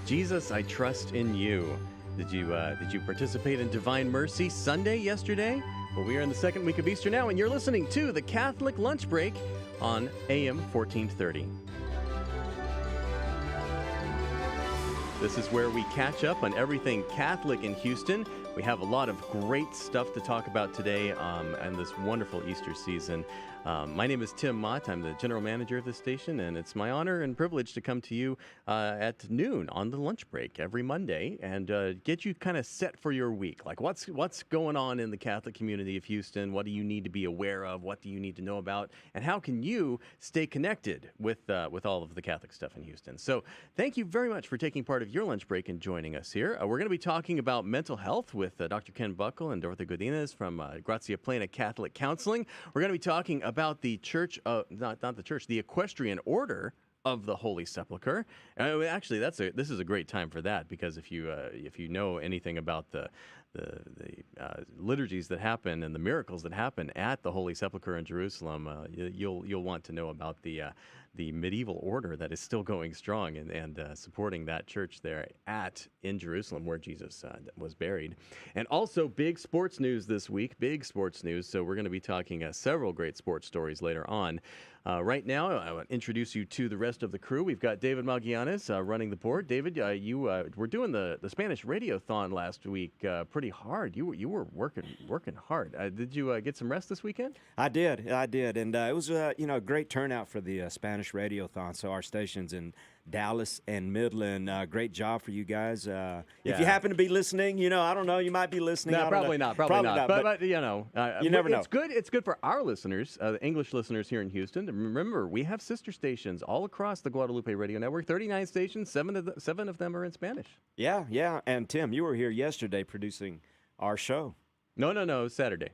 Jesus, I trust in you. Did you participate in Divine Mercy Sunday yesterday? Well, we are in the second week of Easter now, and you're listening to the Catholic Lunch Break on AM 1430. This is where we catch up on everything Catholic in Houston. We have a lot of great stuff to talk about today and this wonderful Easter season. My name is Tim Mott. I'm the general manager of this station, and it's my honor and privilege to come to you at noon on the lunch break every Monday and get you kind of set for your week. Like what's going on in the Catholic community of Houston? What do you need to be aware of? What do you need to know about? And how can you stay connected with all of the Catholic stuff in Houston? So thank you very much for taking part of your lunch break and joining us here. We're going to be talking about mental health with Dr. Ken Buckle and Dorothy Godinez from Gratia, Plena Catholic Counseling. We're going to be talking about the church, not the church, the Equestrian Order of the Holy Sepulchre. Actually, this is a great time for that, because if you know anything about the liturgies that happen and the miracles that happen at the Holy Sepulchre in Jerusalem, you'll want to know about the medieval order that is still going strong and supporting that church there in Jerusalem where Jesus was buried. And also big sports news this week, big sports news. So we're going to be talking several great sports stories later on. Right now, I want to introduce you to the rest of the crew. We've got David Magallanes running the board. David, you were doing the Spanish Radiothon last week pretty hard. You were working hard. Did you get some rest this weekend? I did, and it was a great turnout for the Spanish Radiothon. So our stations in Dallas and Midland, great job for you guys. If you happen to be listening, I don't know, you might be listening. No, probably not. But you never know. It's good for our listeners, the English listeners here in Houston. Remember, we have sister stations all across the Guadalupe Radio Network. 39 stations, seven of them are in Spanish. Yeah. And Tim, you were here yesterday producing our show. No, Saturday.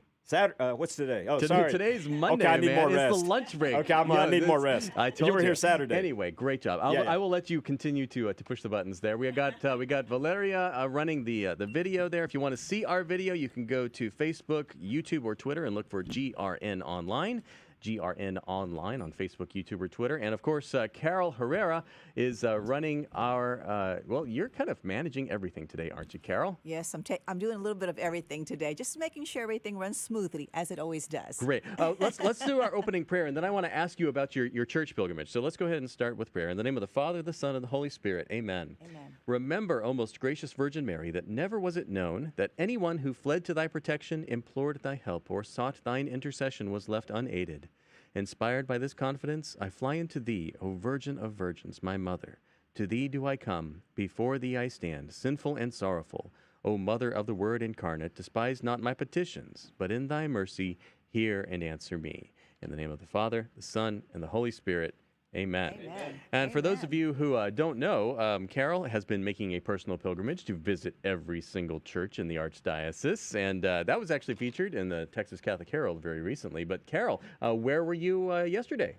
What's today? Oh, sorry. Today's Monday, okay, I need man. more rest. It's the lunch break. Okay, I need more rest. I told you were here Saturday. Anyway, great job. I will let you continue to push the buttons there. We got Valeria running the video there. If you want to see our video, you can go to Facebook, YouTube, or Twitter and look for GRN Online. GRN Online on Facebook, YouTube, or Twitter. And, of course, Carol Herrera is running our, you're kind of managing everything today, aren't you, Carol? Yes, I'm doing a little bit of everything today, just making sure everything runs smoothly, as it always does. Great. Let's do our opening prayer, and then I want to ask you about your church pilgrimage. So let's go ahead and start with prayer. In the name of the Father, the Son, and the Holy Spirit, amen. Amen. Remember, O most gracious Virgin Mary, that never was it known that anyone who fled to thy protection, implored thy help, or sought thine intercession was left unaided. Inspired by this confidence, I fly into thee, O Virgin of Virgins, my mother. To thee do I come, before thee I stand, sinful and sorrowful. O Mother of the Word incarnate, despise not my petitions, but in thy mercy hear and answer me. In the name of the Father, the Son, and the Holy Spirit, amen. Amen. And for those of you who don't know, Carol has been making a personal pilgrimage to visit every single church in the Archdiocese, and that was actually featured in the Texas Catholic Herald very recently. But Carol, where were you yesterday?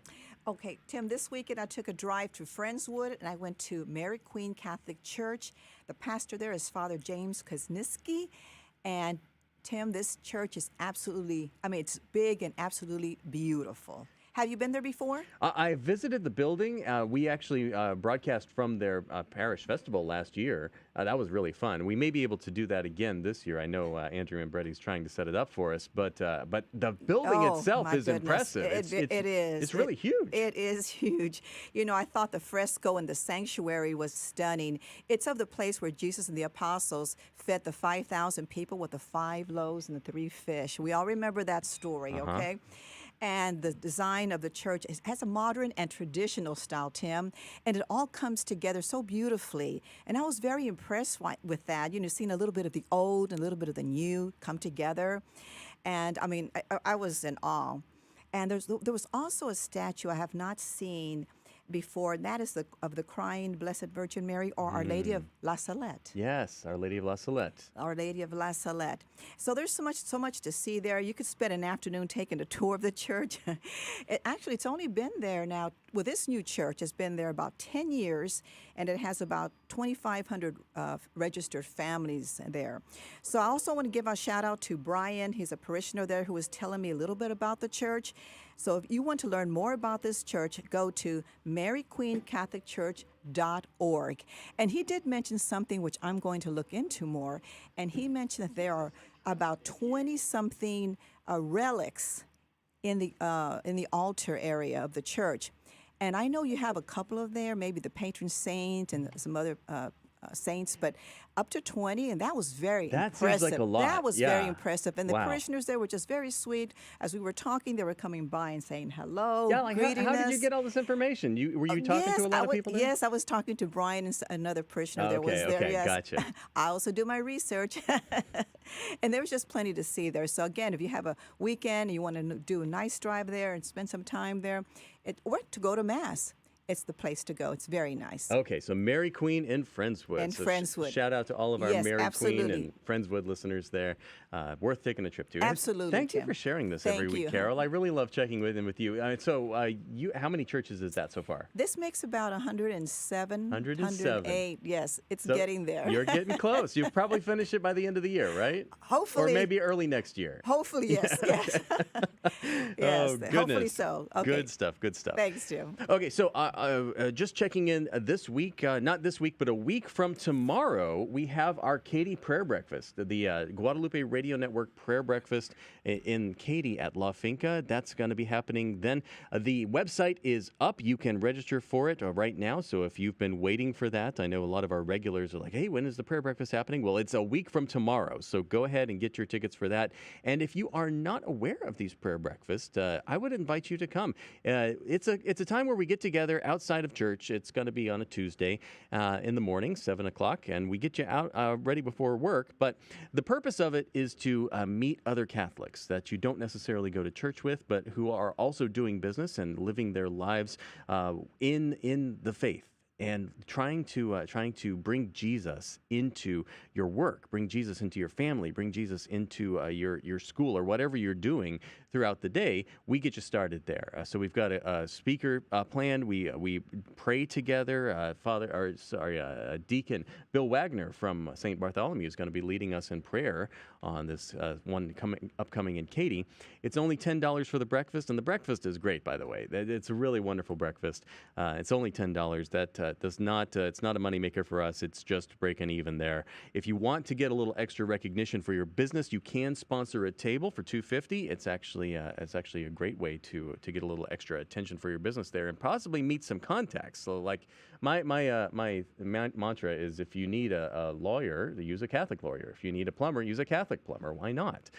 Okay, Tim, this weekend I took a drive to Friendswood, and I went to Mary Queen Catholic Church. The pastor there is Father James Kosniski, and Tim, this church is it's big and absolutely beautiful. Have you been there before? I visited the building. We actually broadcast from their parish festival last year. That was really fun. We may be able to do that again this year. I know Andrew Ambretti's trying to set it up for us, but the building itself is impressive. It is. It's really huge. It is huge. I thought the fresco in the sanctuary was stunning. It's of the place where Jesus and the apostles fed the 5,000 people with the 5 loaves and the 3 fish. We all remember that story, okay? And the design of the church has a modern and traditional style, Tim, and it all comes together so beautifully. And I was very impressed with that, seeing a little bit of the old and a little bit of the new come together. And, I was in awe. And there was also a statue I have not seen before, and that is of the crying Blessed Virgin Mary, or Our Lady of La Salette. Yes, Our Lady of La Salette. Our Lady of La Salette. So there's so much to see there. You could spend an afternoon taking a tour of the church. It's only been there now. Well, this new church has been there about 10 years, and it has about 2,500 registered families there. So I also want to give a shout out to Brian. He's a parishioner there who was telling me a little bit about the church. So if you want to learn more about this church, go to maryqueencatholicchurch.org. And he did mention something which I'm going to look into more. And he mentioned that there are about 20-something relics in the altar area of the church. And I know you have a couple of there, maybe the patron saint and some other saints, but up to 20, and that was very impressive. That seems like a lot. That was Yeah. very impressive. And the parishioners there were just very sweet. As we were talking, they were coming by and saying hello, Yeah, like greeting how us. did you get all this information? Were you talking to a lot of people there? Yes, I was talking to Brian and another parishioner that was there. Okay, Yes. gotcha. I also do my research. And there was just plenty to see there. So again, if you have a weekend and you want to do a nice drive there and spend some time there, or to go to Mass, it's the place to go. It's very nice. Okay, so Mary Queen in Friendswood. And So Friendswood. Shout out to all of our Yes, Mary Queen absolutely. and Friendswood listeners there. Worth taking a trip to. Absolutely, Thank you Tim. for sharing this Thank every week, you. Carol. I really love checking in with you. How many churches is that so far? This makes about 107, 107. 108. Yes, it's So getting there. You're getting close. You'll probably finish it by the end of the year, right? Hopefully. Or maybe early next year. Hopefully, yes, yes. Yes, Oh, hopefully goodness. so. Okay. Good stuff, good stuff. Thanks, Jim. Okay, so just checking in this week, not this week, but a week from tomorrow, we have our Katy Prayer Breakfast, the Guadalupe Radio Network Prayer Breakfast in Katy at La Finca. That's going to be happening then. The website is up. You can register for it right now. So if you've been waiting for that, I know a lot of our regulars are like, hey, when is the prayer breakfast happening? Well, it's a week from tomorrow. So go ahead and get your tickets for that. And if you are not aware of these prayer breakfasts, I would invite you to come. It's a time where we get together outside of church. It's going to be on a Tuesday in the morning, 7 o'clock, and we get you out ready before work. But the purpose of it is to meet other Catholics that you don't necessarily go to church with, but who are also doing business and living their lives in the faith. And trying to bring Jesus into your work, bring Jesus into your family, bring Jesus into your school or whatever you're doing throughout the day. We get you started there. So we've got a speaker planned. We pray together. Deacon Bill Wagner from St. Bartholomew is going to be leading us in prayer on this one upcoming in Katy. It's only $10 for the breakfast, and the breakfast is great, by the way. It's a really wonderful breakfast. It's only $10. That does not it's not a moneymaker for us. It's just breaking even there. If you want to get a little extra recognition for your business, you can sponsor a table for $2.50. It's actually a great way to get a little extra attention for your business there and possibly meet some contacts. So like my mantra is, if you need a lawyer, use a Catholic lawyer. If you need a plumber, use a Catholic plumber. Why not?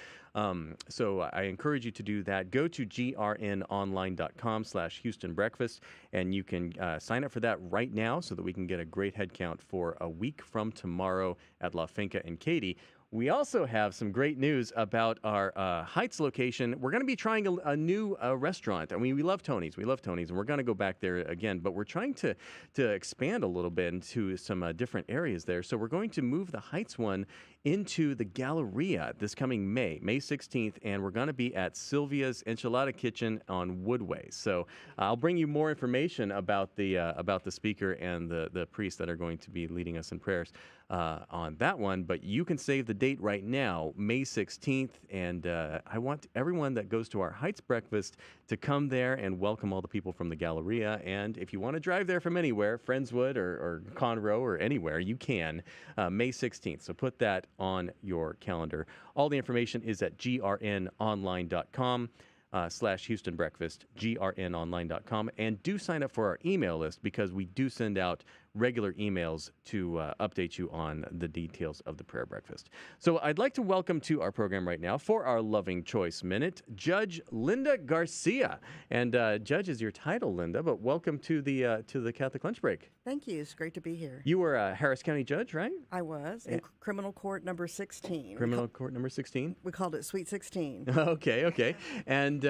So I encourage you to do that. Go to grnonline.com/Houston Breakfast, and you can sign up for that right now so that we can get a great head count for a week from tomorrow at La Finca in Katy. We also have some great news about our Heights location. We're going to be trying a new restaurant. I mean, we love Tony's. We love Tony's, and we're going to go back there again. But we're trying to expand a little bit into some different areas there. So we're going to move the Heights one into the Galleria this coming May 16th, and we're going to be at Sylvia's Enchilada Kitchen on Woodway. So I'll bring you more information about the speaker and the priests that are going to be leading us in prayers on that one. But you can save the date right now, May 16th, and I want everyone that goes to our Heights breakfast to come there and welcome all the people from the Galleria. And if you want to drive there from anywhere, Friendswood or Conroe or anywhere, you can, May 16th. So put that on your calendar. All the information is at grnonline.com. /Houston Breakfast, grnonline.com, and do sign up for our email list because we do send out regular emails to update you on the details of the prayer breakfast. So I'd like to welcome to our program right now for our Loving Choice Minute, Judge Linda Garcia. And Judge is your title, Linda, but welcome to the Catholic Lunch Break. Thank you. It's great to be here. You were a Harris County judge, right? I was in criminal court number 16. Criminal court number 16? We called it Sweet 16. Okay. And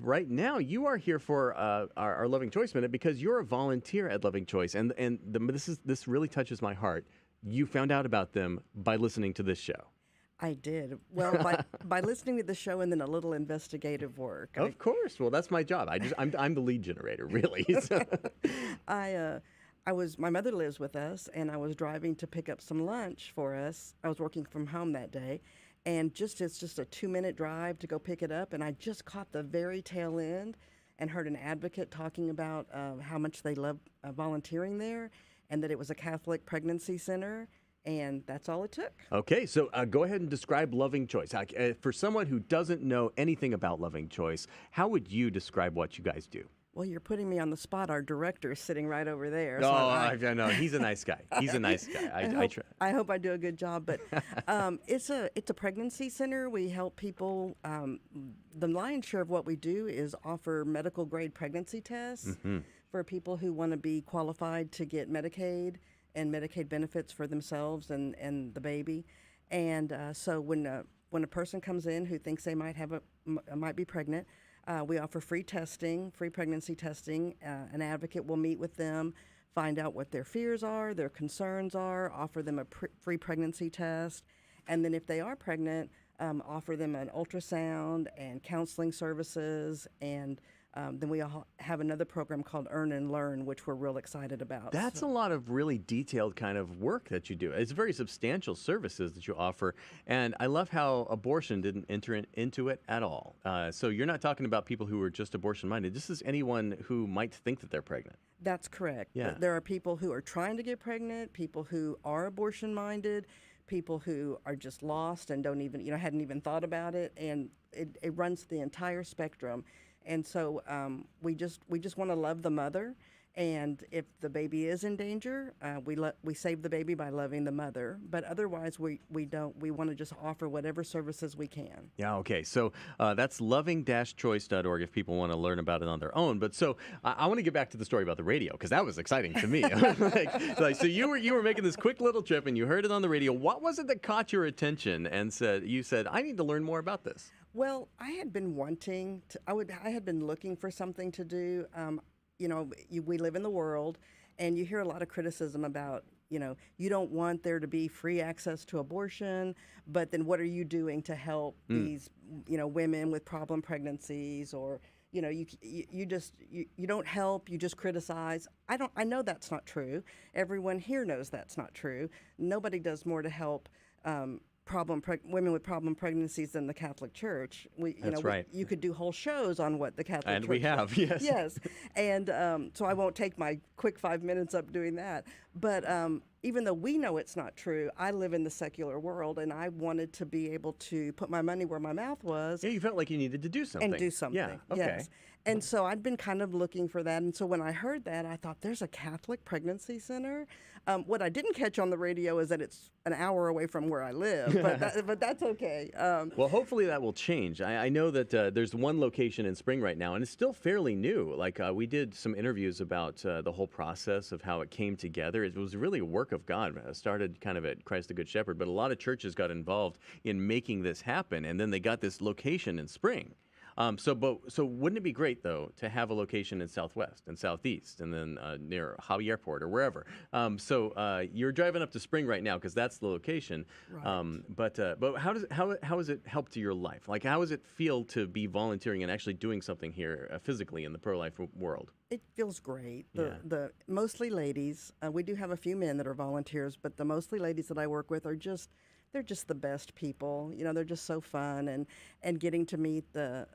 right now you are here for our Loving Choice Minute because you're a volunteer at Loving Choice, and this really touches my heart. You found out about them by listening to this show. I did. Well, by listening to the show and then a little investigative work. Of course. Well, that's my job. I'm the lead generator, really. So. my mother lives with us, and I was driving to pick up some lunch for us. I was working from home that day, and it's just a 2-minute drive to go pick it up, and I just caught the very tail end and heard an advocate talking about how much they love volunteering there, and that it was a Catholic pregnancy center, and that's all it took. Okay, so go ahead and describe Loving Choice. For someone who doesn't know anything about Loving Choice, how would you describe what you guys do? Well, you're putting me on the spot. Our director is sitting right over there. Oh, I know. He's a nice guy. He's a nice guy. I hope I do a good job. But it's a pregnancy center. We help people. The lion's share of what we do is offer medical grade pregnancy tests for people who want to be qualified to get Medicaid and Medicaid benefits for themselves and the baby. And so when a person comes in who thinks they might be pregnant, we offer free testing, free pregnancy testing. An advocate will meet with them, find out what their fears are, their concerns are, offer them a free pregnancy test, and then if they are pregnant, offer them an ultrasound and counseling services, and then we have another program called Earn and Learn, which we're real excited about. That's a lot of really detailed kind of work that you do. It's very substantial services that you offer, and I love how abortion didn't enter into it at all. So you're not talking about people who are just abortion-minded. This is anyone who might think that they're pregnant. That's correct. Yeah. There are people who are trying to get pregnant, people who are abortion-minded, people who are just lost and don't even, hadn't even thought about it, and it runs the entire spectrum. And so we just want to love the mother, and if the baby is in danger, we save the baby by loving the mother. But otherwise, we don't. We want to just offer whatever services we can. Yeah. Okay. So that's loving-choice.org if people want to learn about it on their own. But so I want to get back to the story about the radio because that was exciting to me. So you were making this quick little trip and you heard it on the radio. What was it that caught your attention and you said I need to learn more about this? Well, I had been wanting to. I had been looking for something to do. We live in the world, and you hear a lot of criticism about, you don't want there to be free access to abortion, but then what are you doing to help these, women with problem pregnancies, or, you don't help, you just criticize. I know that's not true. Everyone here knows that's not true. Nobody does more to help women with problem pregnancies than the Catholic Church. That's right. You could do whole shows on what the Catholic Church And we have, yes. Yes. And so I won't take my quick 5 minutes up doing that. But even though we know it's not true, I live in the secular world, and I wanted to be able to put my money where my mouth was. Yeah, you felt like you needed to do something. And do something. Yeah, okay. Yes. And so I'd been kind of looking for that. And so when I heard that, I thought, there's a Catholic pregnancy center. What I didn't catch on the radio is that it's an hour away from where I live, but that's okay. Well, hopefully that will change. I know that there's one location in Spring right now, and it's still fairly new. Like we did some interviews about the whole process of how it came together. It was really a work of God. It started kind of at Christ the Good Shepherd, but a lot of churches got involved in making this happen, and then they got this location in Spring. So wouldn't it be great, though, to have a location in Southwest and Southeast and then near Hobby Airport or wherever? So you're driving up to Spring right now because that's the location. Right. But how has it helped your life? Like, how does it feel to be volunteering and actually doing something here physically in the pro-life world? It feels great. The mostly ladies. We do have a few men that are volunteers, but the mostly ladies that I work with are they're just the best people. They're just so fun, and getting to meet the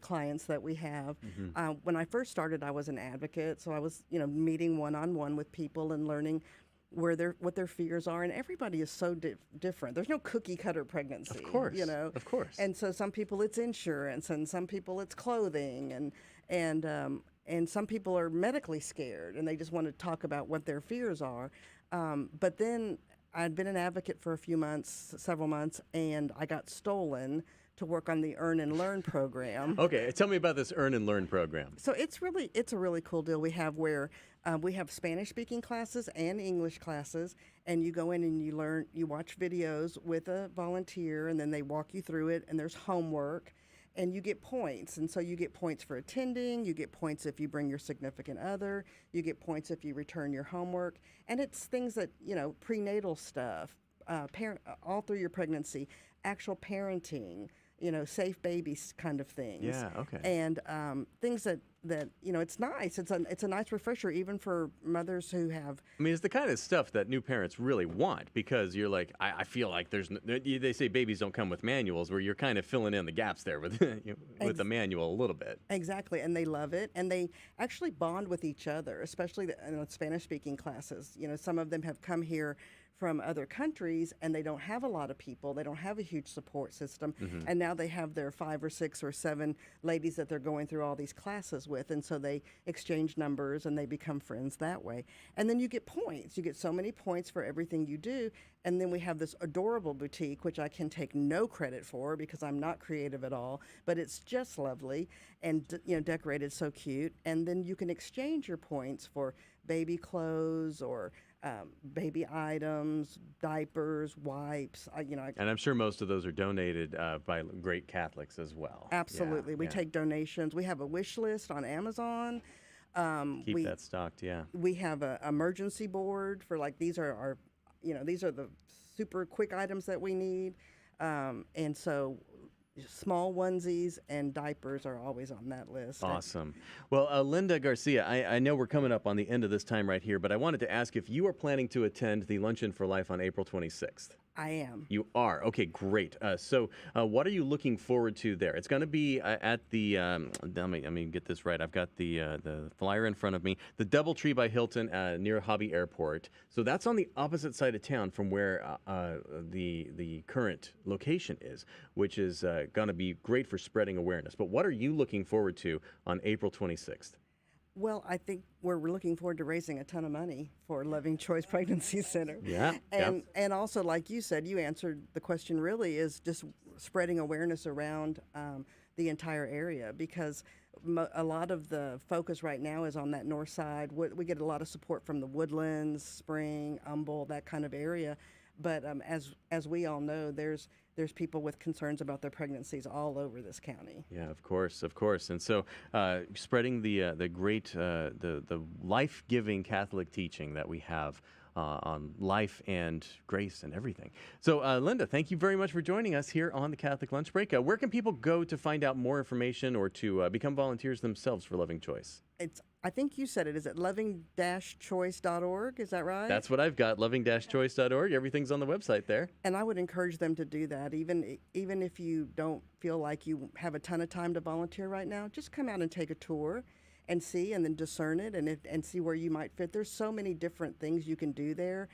clients that we have. Mm-hmm. When I first started, I was an advocate, so I was meeting one-on-one with people and learning what their fears are, and everybody is so different. There's no cookie cutter pregnancy. Of course. Of course. And so some people it's insurance, and some people it's clothing, and some people are medically scared and they just want to talk about what their fears are. But then I'd been an advocate for several months, and I got stolen to work on the Earn and Learn program. Okay, tell me about this Earn and Learn program. So it's a really cool deal we have where we have Spanish-speaking classes and English classes, and you go in and you watch videos with a volunteer, and then they walk you through it, and there's homework. And you get points, and so you get points for attending, you get points if you bring your significant other, you get points if you return your homework, and it's things that, prenatal stuff, all through your pregnancy, actual parenting. safe babies kind of things. Yeah, okay. And things that it's nice. It's a nice refresher even for mothers who have. I mean, it's the kind of stuff that new parents really want, because you're like, I feel like they say babies don't come with manuals, where you're kind of filling in the gaps there with with the manual a little bit. Exactly, and they love it, and they actually bond with each other, especially the Spanish-speaking classes. Some of them have come here from other countries, and they don't have a lot of people. They don't have a huge support system, and now they have their 5 or 6 or 7 ladies that they're going through all these classes with, and so they exchange numbers and they become friends that way. And then you get points. You get so many points for everything you do, and then we have this adorable boutique, which I can take no credit for because I'm not creative at all, but it's just lovely and decorated so cute. And then you can exchange your points for baby clothes or baby items, diapers, wipes. And I'm sure most of those are donated by great Catholics as well. Absolutely. We Yeah. take donations. We have a wish list on Amazon. Keep that stocked, yeah. We have an emergency board for these are the super quick items that we need. And so small onesies and diapers are always on that list. Awesome. Well, Linda Garcia, I know we're coming up on the end of this time right here, but I wanted to ask if you are planning to attend the Luncheon for Life on April 26th. I am. You are? Okay, great. So what are you looking forward to there? It's going to be at the, let me get this right. I've got the flyer in front of me. The DoubleTree by Hilton near Hobby Airport. So that's on the opposite side of town from where the current location is, which is going to be great for spreading awareness. But what are you looking forward to on April 26th? Well, I think we're looking forward to raising a ton of money for Loving Choice Pregnancy Center. Yeah. And also, like you said, you answered the question really is just spreading awareness around the entire area, because a lot of the focus right now is on that north side. We get a lot of support from the Woodlands, Spring, Humble, that kind of area. But as we all know, there's people with concerns about their pregnancies all over this county. Yeah, of course. And so, spreading the great, the life-giving Catholic teaching that we have on life and grace and everything. So, Linda, thank you very much for joining us here on the Catholic Lunch Break. Where can people go to find out more information or to become volunteers themselves for Loving Choice? I think you said it. Is it loving-choice.org? Is that right? That's what I've got, loving-choice.org. Everything's on the website there. And I would encourage them to do that. Even if you don't feel like you have a ton of time to volunteer right now, just come out and take a tour and see, and then discern it and see where you might fit. There's so many different things you can do there.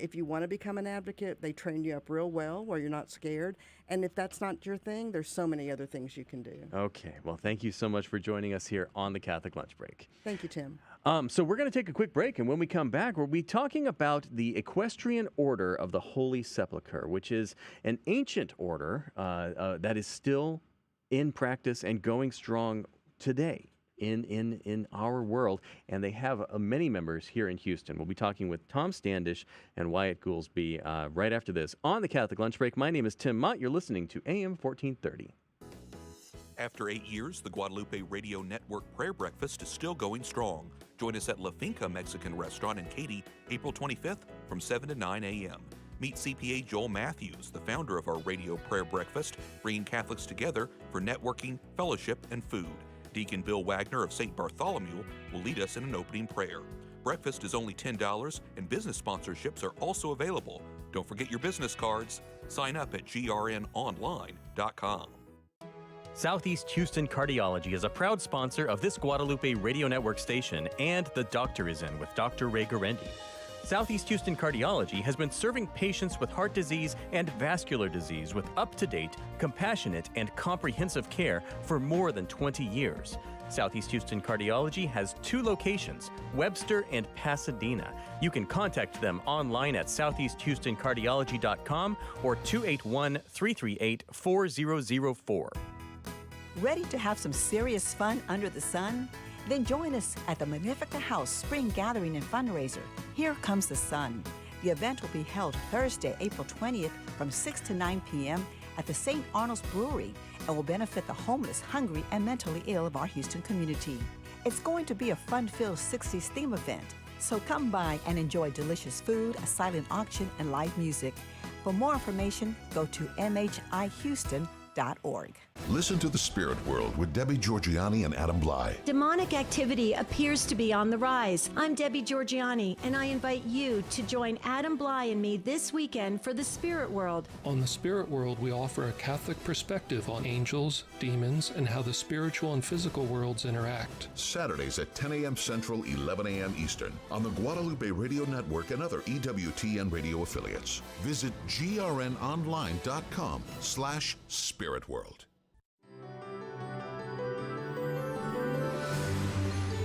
If you want to become an advocate, they train you up real well where you're not scared. And if that's not your thing, there's so many other things you can do. Okay. Well, thank you so much for joining us here on the Catholic Lunch Break. Thank you, Tim. So we're going to take a quick break, and when we come back, we'll be talking about the Equestrian Order of the Holy Sepulchre, which is an ancient order that is still in practice and going strong today in our world, and they have many members here in Houston. We'll be talking with Tom Standish and Wyatt Goolsby right after this on the Catholic Lunch Break. My name is Tim Mott. You're listening to AM 1430. After 8 years, the Guadalupe Radio Network Prayer Breakfast is still going strong. Join us at La Finca Mexican Restaurant in Katy, April 25th from 7 to 9 a.m. Meet CPA Joel Matthews, the founder of our Radio Prayer Breakfast, bringing Catholics together for networking, fellowship, and food. Deacon Bill Wagner of St. Bartholomew will lead us in an opening prayer. Breakfast is only $10, and business sponsorships are also available. Don't forget your business cards. Sign up at grnonline.com. Southeast Houston Cardiology is a proud sponsor of this Guadalupe Radio Network station and The Doctor is In with Dr. Ray Garendi. Southeast Houston Cardiology has been serving patients with heart disease and vascular disease with up-to-date, compassionate, and comprehensive care for more than 20 years. Southeast Houston Cardiology has 2 locations, Webster and Pasadena. You can contact them online at southeasthoustoncardiology.com or 281-338-4004. Ready to have some serious fun under the sun? Then join us at the Magnifica House Spring Gathering and Fundraiser. Here Comes the Sun. The event will be held Thursday, April 20th from 6 to 9 p.m. at the St. Arnold's Brewery and will benefit the homeless, hungry, and mentally ill of our Houston community. It's going to be a fun-filled 60s theme event, so come by and enjoy delicious food, a silent auction, and live music. For more information, go to mhihouston.org. Listen to The Spirit World with Debbie Georgianni and Adam Bly. Demonic activity appears to be on the rise. I'm Debbie Georgianni, and I invite you to join Adam Bly and me this weekend for The Spirit World. On The Spirit World, we offer a Catholic perspective on angels, demons, and how the spiritual and physical worlds interact. Saturdays at 10 a.m. Central, 11 a.m. Eastern on the Guadalupe Radio Network and other EWTN radio affiliates. Visit grnonline.com/spiritworld.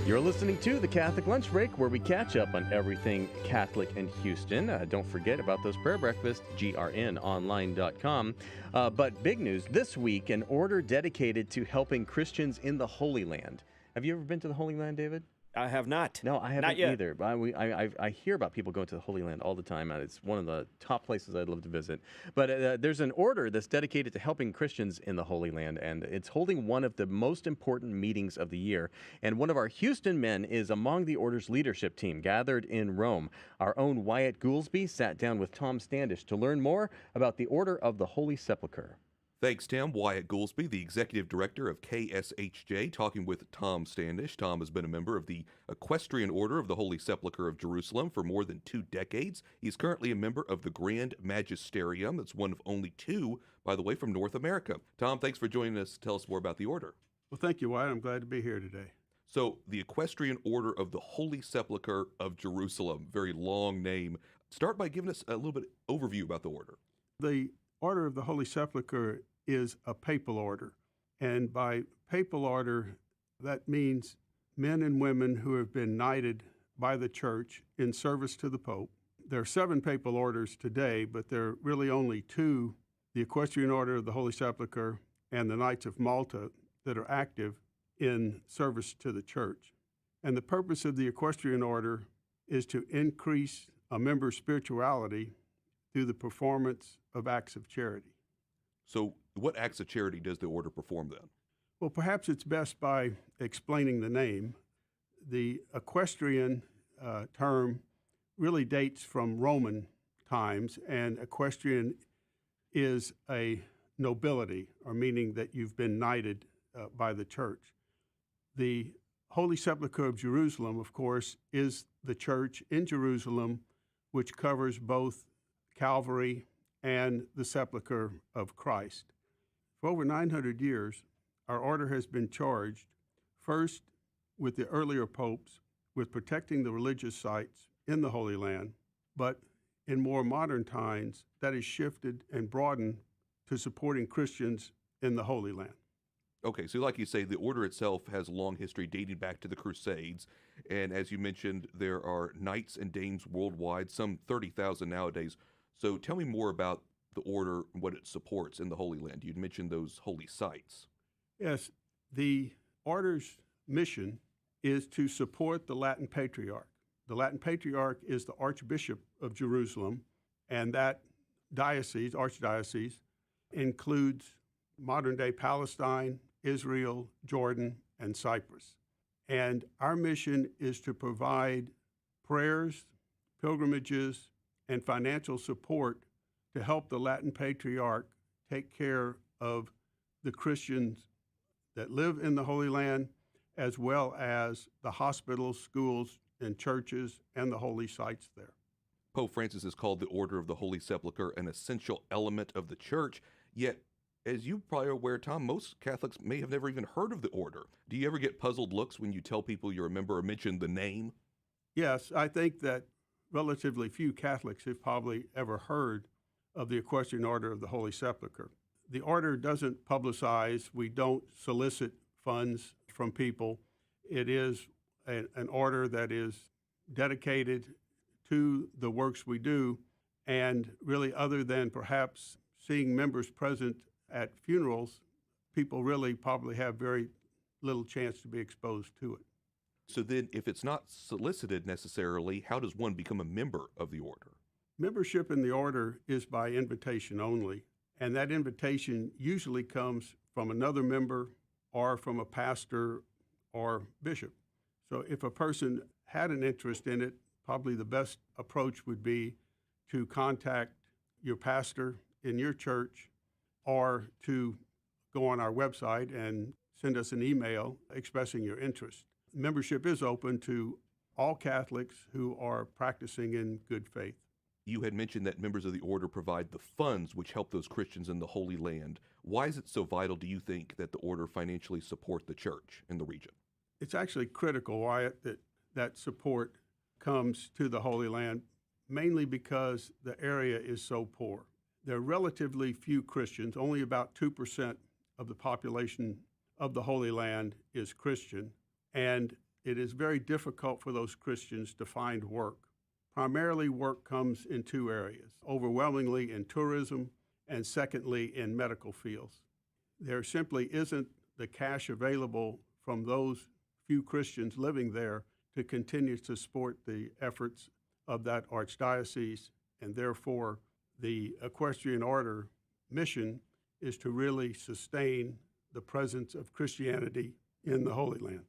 You're listening to the Catholic Lunch Break, where we catch up on everything Catholic in Houston. Don't forget about those prayer breakfasts, grnonline.com. But big news this week, an order dedicated to helping Christians in the Holy Land. Have you ever been to the Holy Land, David? I have not. No, I haven't Not yet. either. But I hear about people going to the Holy Land all the time. And it's one of the top places I'd love to visit. But there's an order that's dedicated to helping Christians in the Holy Land, and it's holding one of the most important meetings of the year. And one of our Houston men is among the order's leadership team gathered in Rome. Our own Wyatt Goolsby sat down with Tom Standish to learn more about the Order of the Holy Sepulchre. Thanks, Tim. Wyatt Goolsby, the Executive Director of KSHJ, talking with Tom Standish. Tom has been a member of the Equestrian Order of the Holy Sepulchre of Jerusalem for more than 2 decades. He's currently a member of the Grand Magisterium. That's one of only 2, by the way, from North America. Tom, thanks for joining us to tell us more about the order. Well, thank you, Wyatt. I'm glad to be here today. So, the Equestrian Order of the Holy Sepulchre of Jerusalem, very long name. Start by giving us a little bit overview about the order. The Order of the Holy Sepulchre is a papal order. And by papal order, that means men and women who have been knighted by the church in service to the Pope. There are 7 papal orders today, but there are really only 2, the Equestrian Order of the Holy Sepulchre and the Knights of Malta, that are active in service to the church. And the purpose of the Equestrian Order is to increase a member's spirituality through the performance of acts of charity. So, what acts of charity does the order perform then? Well, perhaps it's best by explaining the name. The equestrian term really dates from Roman times, and equestrian is a nobility, or meaning that you've been knighted by the church. The Holy Sepulchre of Jerusalem, of course, is the church in Jerusalem, which covers both Calvary and the sepulchre of Christ. For over 900 years, our order has been charged, first with the earlier popes, with protecting the religious sites in the Holy Land, but in more modern times, that has shifted and broadened to supporting Christians in the Holy Land. Okay, so like you say, the order itself has a long history dating back to the Crusades. And as you mentioned, there are knights and dames worldwide, some 30,000 nowadays. So tell me more about the order and what it supports in the Holy Land. You'd mentioned those holy sites. Yes, the order's mission is to support the Latin Patriarch. The Latin Patriarch is the Archbishop of Jerusalem, and that diocese, archdiocese, includes modern-day Palestine, Israel, Jordan, and Cyprus. And our mission is to provide prayers, pilgrimages, and financial support to help the Latin Patriarch take care of the Christians that live in the Holy Land, as well as the hospitals, schools, and churches, and the holy sites there. Pope Francis has called the Order of the Holy Sepulchre an essential element of the Church, yet, as you probably are aware, Tom, most Catholics may have never even heard of the order. Do you ever get puzzled looks when you tell people you're a member or mention the name? Yes, I think that relatively few Catholics have probably ever heard of the Equestrian Order of the Holy Sepulchre. The order doesn't publicize. We don't solicit funds from people. It is an order that is dedicated to the works we do, and really, other than perhaps seeing members present at funerals, people really probably have very little chance to be exposed to it. So then, if it's not solicited necessarily, how does one become a member of the order? Membership in the order is by invitation only, and that invitation usually comes from another member or from a pastor or bishop. So if a person had an interest in it, probably the best approach would be to contact your pastor in your church or to go on our website and send us an email expressing your interest. Membership is open to all Catholics who are practicing in good faith. You had mentioned that members of the order provide the funds which help those Christians in the Holy Land. Why is it so vital, do you think, that the order financially support the church in the region? It's actually critical, Wyatt, that support comes to the Holy Land, mainly because the area is so poor. There are relatively few Christians. Only about 2% of the population of the Holy Land is Christian, and it is very difficult for those Christians to find work. Primarily, work comes in two areas, overwhelmingly in tourism, and secondly, in medical fields. There simply isn't the cash available from those few Christians living there to continue to support the efforts of that archdiocese, and therefore the Equestrian Order mission is to really sustain the presence of Christianity in the Holy Land.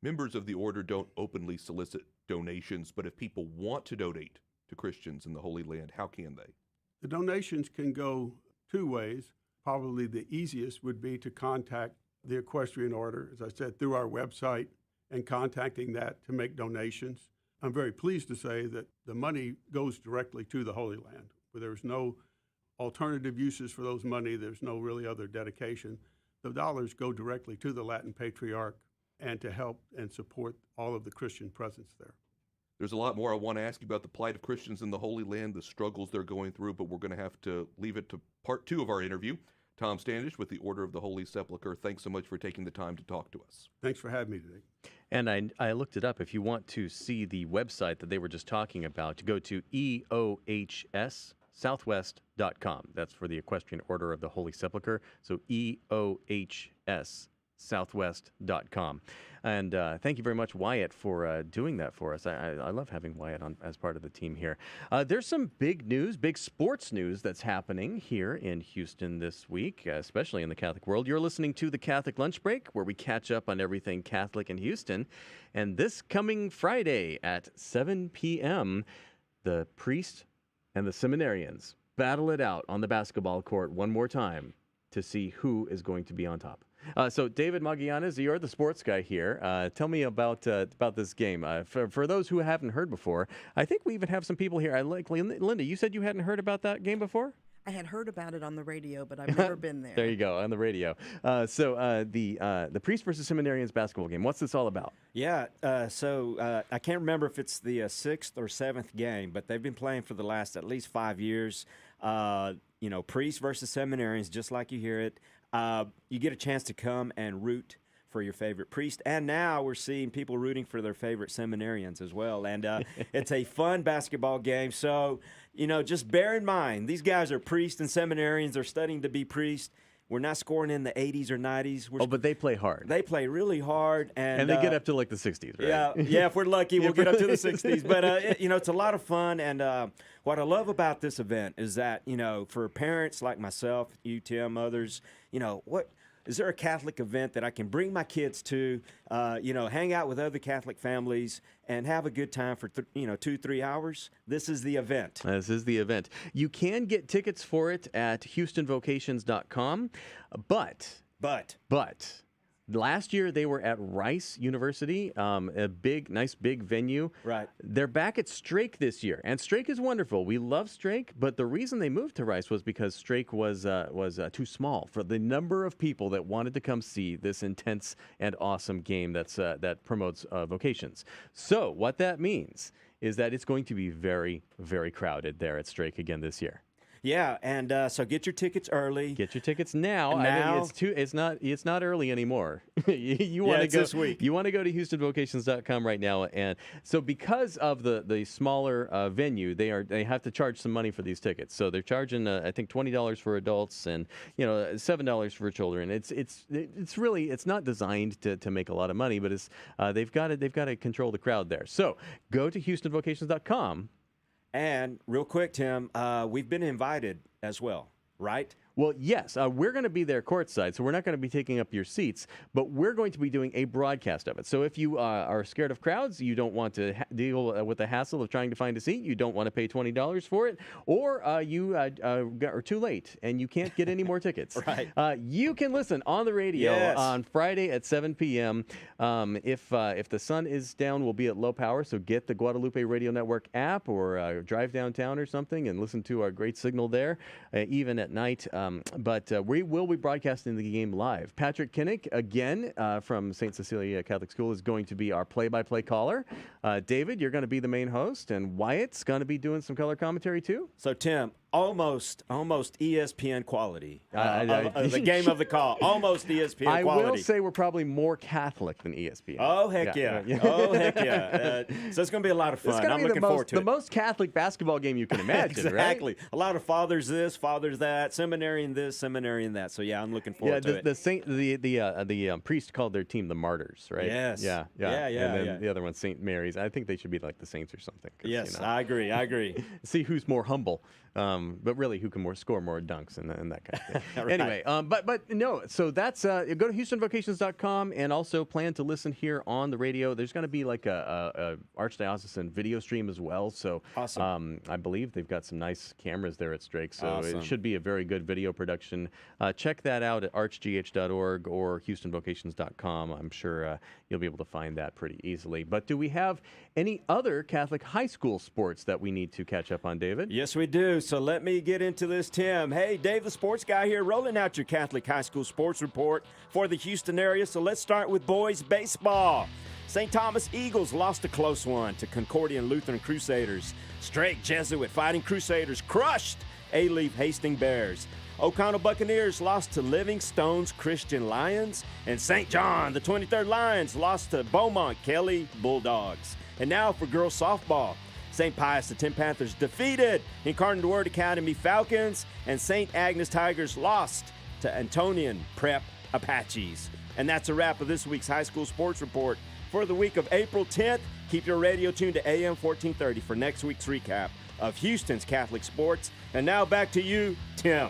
Members of the order don't openly solicit donations, but if people want to donate to Christians in the Holy Land, how can they? The donations can go two ways. Probably the easiest would be to contact the Equestrian Order, as I said, through our website and contacting that to make donations. I'm very pleased to say that the money goes directly to the Holy Land, where there's no alternative uses for those money. There's no really other dedication. The dollars go directly to the Latin Patriarch and to help and support all of the Christian presence there. There's a lot more I want to ask you about the plight of Christians in the Holy Land, the struggles they're going through, but we're going to have to leave it to part two of our interview. Tom Standish with the Order of the Holy Sepulchre, thanks so much for taking the time to talk to us. Thanks for having me today. And I looked it up. If you want to see the website that they were just talking about, go to eohssouthwest.com. That's for the Equestrian Order of the Holy Sepulchre. So eohssouthwest.com. And thank you very much, Wyatt, for doing that for us. I love having Wyatt on as part of the team here. There's some big news, big sports news that's happening here in Houston this week, especially in the Catholic world. You're listening to the Catholic Lunch Break, where we catch up on everything Catholic in Houston. And this coming Friday at 7 p.m., the priest and the seminarians battle it out on the basketball court one more time to see who is going to be on top. So, David Magallanes, you're the sports guy here. Tell me about this game. For those who haven't heard before, I think we even have some people here. Linda, you said you hadn't heard about that game before? I had heard about it on the radio, but I've never been there. There you go, on the radio. So the Priest versus Seminarians basketball game, what's this all about? Yeah, so I can't remember if it's the sixth or seventh game, but they've been playing for the last at least 5 years. Priest versus seminarians, just like you hear it. You get a chance to come and root for your favorite priest. And now we're seeing people rooting for their favorite seminarians as well. And it's a fun basketball game. So, just bear in mind, these guys are priests and seminarians. They're studying to be priests. We're not scoring in the 80s or 90s. But they play hard. They play really hard. And they get up to like the 60s, right? Yeah, if we're lucky, we'll get up to the 60s. But, it's a lot of fun. And what I love about this event is that, for parents like myself, you, Tim, others, what is there a Catholic event that I can bring my kids to, hang out with other Catholic families and have a good time for, 2-3 hours? This is the event. This is the event. You can get tickets for it at HoustonVocations.com, but last year they were at Rice University, a nice big venue. Right. They're back at Strake this year, and Strake is wonderful. We love Strake, but the reason they moved to Rice was because Strake was too small for the number of people that wanted to come see this intense and awesome game that promotes vocations. So what that means is that it's going to be very, very crowded there at Strake again this year. Yeah, and so get your tickets early. Get your tickets now. I think it's not early anymore. you want to go this week. You want to go to HoustonVocations.com right now, and so because of the smaller venue, they have to charge some money for these tickets. So they're charging I think $20 for adults and $7 for children. It's really not designed to make a lot of money, but they've got to control the crowd there. So go to HoustonVocations.com. And real quick, Tim, we've been invited as well, right? Well, yes, we're going to be there courtside, so we're not going to be taking up your seats, but we're going to be doing a broadcast of it. So if you are scared of crowds, you don't want to deal with the hassle of trying to find a seat, you don't want to pay $20 for it, or you are too late and you can't get any more tickets. Right. You can listen on the radio on Friday at 7 p.m. If the sun is down, we'll be at low power, so get the Guadalupe Radio Network app or drive downtown or something and listen to our great signal there, even at night. But we will be broadcasting the game live. Patrick Kinnick, again, from St. Cecilia Catholic School, is going to be our play-by-play caller. David, you're going to be the main host, and Wyatt's going to be doing some color commentary, too. So, Tim, almost ESPN quality. The game of the call, almost ESPN quality. I will say we're probably more Catholic than ESPN. Oh, heck yeah. Oh, heck yeah. So it's going to be a lot of fun. I'm looking forward to it. The most Catholic basketball game you can imagine, exactly. Right? A lot of fathers this, fathers that, seminary and this, seminary and that. So, yeah, I'm looking forward to it. The priest called their team the Martyrs, right? Yes. Yeah. And then the other one, St. Mary's. I think they should be like the Saints or something. Yes, I agree. See who's more humble. But really, who can score more dunks and that kind of thing. Right. Anyway, but no. So that's go to HoustonVocations.com and also plan to listen here on the radio. There's going to be like a Archdiocesan video stream as well. So awesome. I believe they've got some nice cameras there at Strake. So awesome. it should be a very good video production. Check that out at archgh.org or HoustonVocations.com. I'm sure you'll be able to find that pretty easily. But do we have any other Catholic high school sports that we need to catch up on, David? Yes, we do. So let me get into this, Tim. Hey, Dave, the sports guy here, rolling out your Catholic high school sports report for the Houston area. So let's start with boys baseball. St. Thomas Eagles lost a close one to Concordian Lutheran Crusaders. Strake Jesuit Fighting Crusaders crushed A-Leaf Hastings Bears. O'Connell Buccaneers lost to Livingstone's Christian Lions. And St. John, the 23rd Lions, lost to Beaumont Kelly Bulldogs. And now for girls softball. St. Pius, the Tin Panthers, defeated Incarnate Word Academy Falcons, and St. Agnes Tigers lost to Antonian Prep Apaches. And that's a wrap of this week's high school sports report for the week of April 10th. Keep your radio tuned to AM 1430 for next week's recap of Houston's Catholic sports. And now back to you, Tim.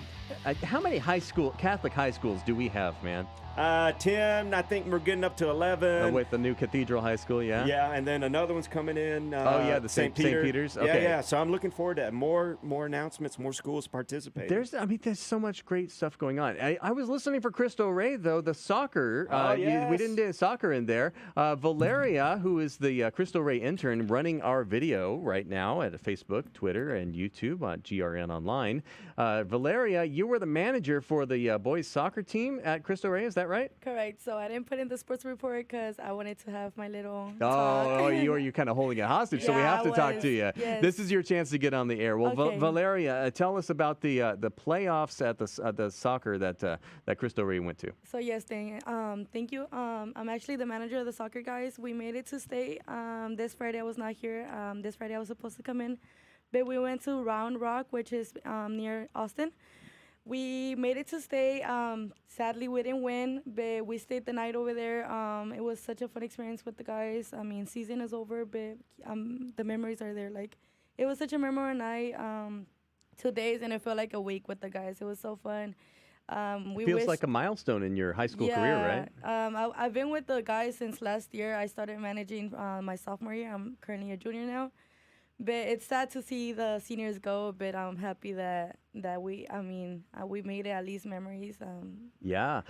How many Catholic high schools do we have, man? 10, I think we're getting up to 11. With the new Cathedral High School, yeah? Yeah, and then another one's coming in. the St. Peter's? Okay. Yeah. So I'm looking forward to more announcements, more schools participating. There's so much great stuff going on. I was listening for Cristo Rey, though, the soccer. Yes. We didn't do soccer in there. Valeria, who is the Cristo Rey intern running our video right now at Facebook, Twitter, and YouTube on GRN Online. Valeria, you were the manager for the boys soccer team at Cristo Rey, is that right? Correct. So I didn't put in the sports report because I wanted to have my little talk. You kind of holding it hostage, so we have to talk to you. Yes. This is your chance to get on the air. Well, okay. Valeria, tell us about the playoffs at the soccer that Cristo Rey went to. So yes, thank you. I'm actually the manager of the soccer guys. We made it to state. This Friday I was not here. This Friday I was supposed to come in, but we went to Round Rock, which is near Austin. We made it to stay. Sadly, we didn't win, but we stayed the night over there. It was such a fun experience with the guys. I mean, season is over, but the memories are there. Like, it was such a memorable night. 2 days, and it felt like a week with the guys. It was so fun. Feels like a milestone in your high school career, right? I've been with the guys since last year. I started managing my sophomore year. I'm currently a junior now. But it's sad to see the seniors go, but I'm happy that we made it, at least memories. Yeah.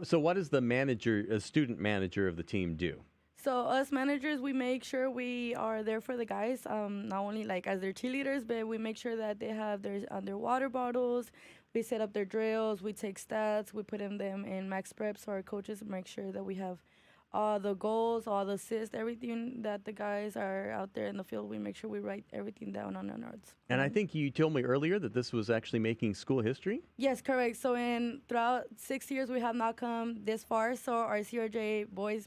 So what does the student manager of the team do? So us managers, we make sure we are there for the guys, not only like as their cheerleaders, but we make sure that they have their water bottles. We set up their drills. We take stats. We put them in max prep, so our coaches make sure that we have all the goals, all the assists, everything that the guys are out there in the field. We make sure we write everything down on our notes. And I think you told me earlier that this was actually making school history? Yes, correct. So throughout 6 years, we have not come this far. So our CRJ boys